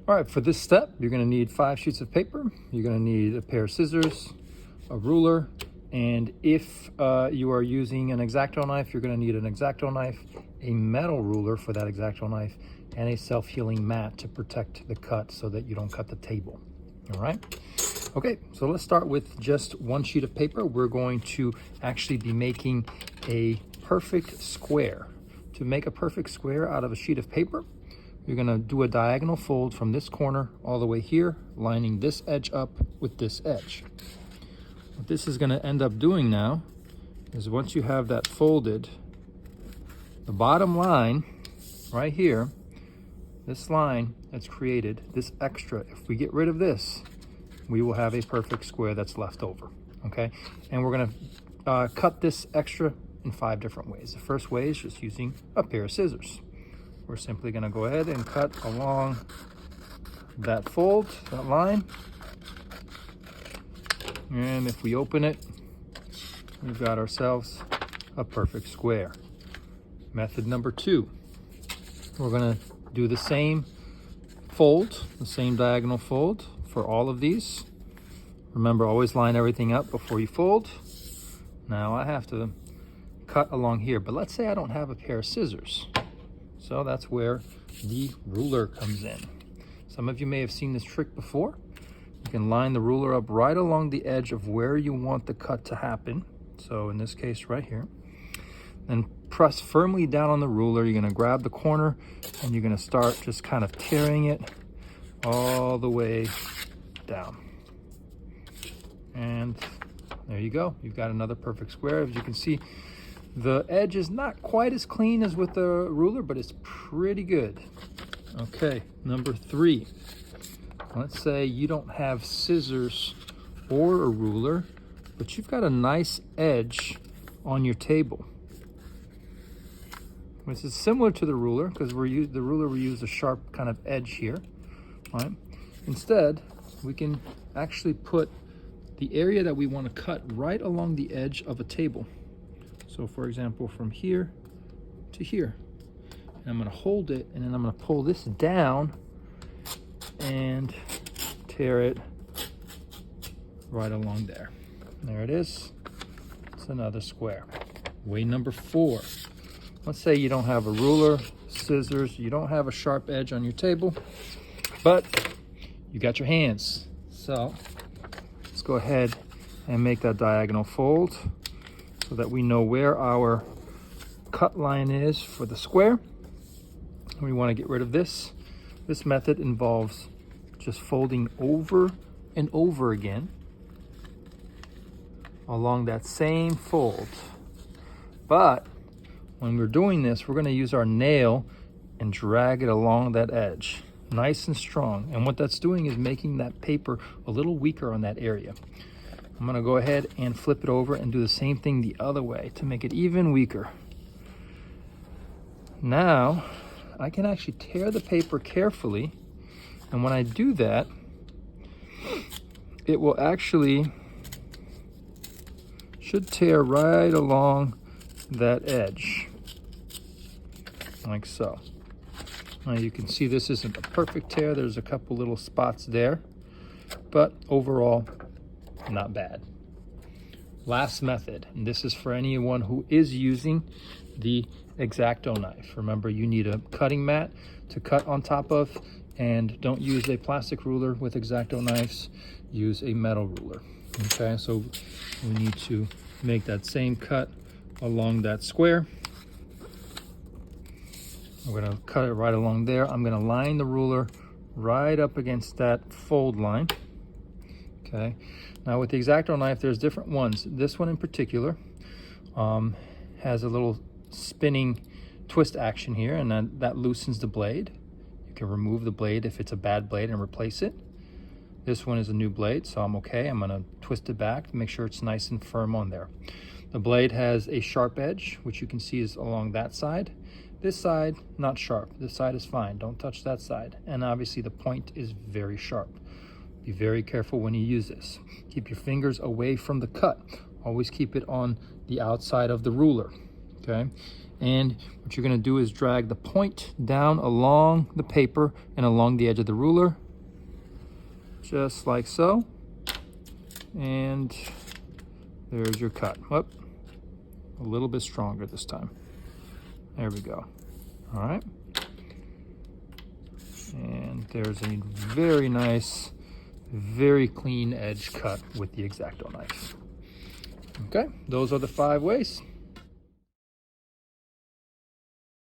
All right, for this step, you're gonna need 5 sheets of paper. You're gonna need a pair of scissors, a ruler, and if you are using an X-Acto knife, you're gonna need an X-Acto knife, a metal ruler for that X-Acto knife, and a self-healing mat to protect the cut so that you don't cut the table, all right? Okay, so let's start with just 1 sheet of paper. We're going to actually be making a perfect square. To make a perfect square out of a sheet of paper, you're gonna do a diagonal fold from this corner all the way here, lining this edge up with this edge. What this is gonna end up doing now is once you have that folded, the bottom line right here, this line that's created, this extra, if we get rid of this, we will have a perfect square that's left over, okay? And we're gonna cut this extra in 5 different ways. The first way is just using a pair of scissors. We're simply gonna go ahead and cut along that fold, that line. And if we open it, we've got ourselves a perfect square. Method number 2, we're gonna do the same fold, the same diagonal fold for all of these. Remember, always line everything up before you fold. Now I have to cut along here, but let's say I don't have a pair of scissors. So that's where the ruler comes in. Some of you may have seen this trick before. You can line the ruler up right along the edge of where you want the cut to happen. So in this case right here. Then press firmly down on the ruler. You're gonna grab the corner and you're gonna start just kind of tearing it all the way down. And there you go. You've got another perfect square. As you can see, the edge is not quite as clean as with the ruler, but it's pretty good. Okay, number 3. Let's say you don't have scissors or a ruler, but you've got a nice edge on your table. This is similar to the ruler because we use a sharp kind of edge here. All right. Instead, we can actually put the area that we want to cut right along the edge of a table. So for example, from here to here. And I'm gonna hold it and then I'm gonna pull this down and tear it right along there. There it is. It's another square. Way number 4. Let's say you don't have a ruler, scissors, you don't have a sharp edge on your table, but you got your hands. So let's go ahead and make that diagonal fold so that we know where our cut line is for the square. We want to get rid of this. This method involves just folding over and over again along that same fold. But when we're doing this, we're going to use our nail and drag it along that edge, nice and strong. And what that's doing is making that paper a little weaker on that area. I'm gonna go ahead and flip it over and do the same thing the other way to make it even weaker. Now, I can actually tear the paper carefully, and when I do that, it will actually, should tear right along that edge, like so. Now you can see this isn't a perfect tear. There's a couple little spots there, but overall, not bad. Last method, and this is for anyone who is using the X-Acto knife. Remember, you need a cutting mat to cut on top of, and don't use a plastic ruler with X-Acto knives. Use a metal ruler. Okay, so we need to make that same cut along that square. We're gonna cut it right along there. I'm gonna line the ruler right up against that fold line. Okay. Now with the X-Acto knife, there's different ones. This one in particular has a little spinning twist action here, and then that loosens the blade. You can remove the blade if it's a bad blade and replace it. This one is a new blade, so I'm okay. I'm gonna twist it back to make sure it's nice and firm on there. The blade has a sharp edge, which you can see is along that side. This side, not sharp. This side is fine. Don't touch that side. And obviously the point is very sharp. Be very careful when you use this. Keep your fingers away from the cut. Always keep it on the outside of the ruler. okay? And what you're gonna do is drag the point down along the paper and along the edge of the ruler, just like so. And there's your cut. Whoop, a little bit stronger this time. There we go. All right. And there's a very nice, very clean edge cut with the X-Acto knife. Okay, those are the 5 ways.